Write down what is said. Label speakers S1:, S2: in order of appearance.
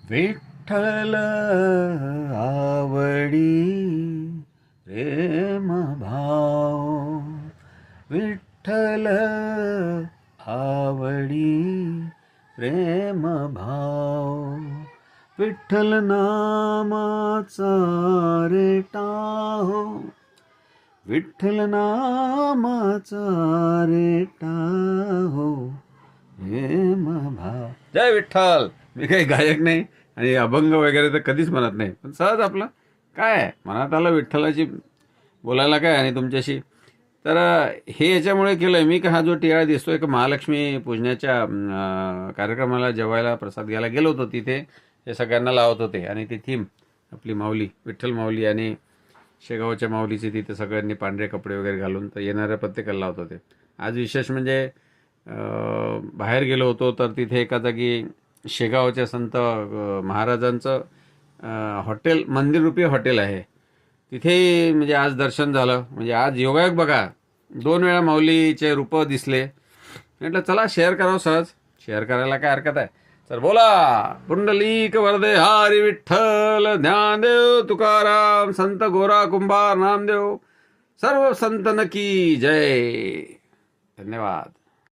S1: विठ्ठल आवडी प्रेम भाव, विठ्ठल आवडी प्रेम भाव, विठ्ठल नामाचा रेटा हो, विठ्ठल नामाचा रेटा हो, प्रेम भाव. जय विठ्ठल. मी काही गायक नाही आणि अभंग वगैरे तर कधीच म्हणत नाही, पण सहज आपलं काय आहे मनात आलं विठ्ठलाची बोलायला काय आणि तुमच्याशी. तर हे याच्यामुळे केलं आहे मी, का हा जो टिळा दिसतोय का महालक्ष्मी पूजण्याच्या कार्यक्रमाला जेवायला प्रसाद घ्यायला गेलो होतो, तिथे हे सगळ्यांना लावत होते आणि ती थीम आपली माऊली विठ्ठल माऊली आणि शेगावच्या माऊलीची तिथे सगळ्यांनी पांढरे कपडे वगैरे घालून तर येणाऱ्या प्रत्येकाला लावत होते. आज विशेष म्हणजे बाहेर गेलो होतो तर तिथे एका जागी शेगावच्या संत महाराजांचं हॉटेल मंदिररूपी हॉटेल आहे, तिथे म्हणजे आज दर्शन झालं. म्हणजे आज योगायोग बघा, 2 वेळा माऊलीचे रूप दिसले. म्हटलं चला शेअर करावं, सहज शेअर करायला काय हरकत आहे. तर बोला पुंडलिक वरदे हरी विठ्ठल, ज्ञानदेव तुकाराम संत गोरा कुंभार नामदेव सर्व संतन की जय. धन्यवाद.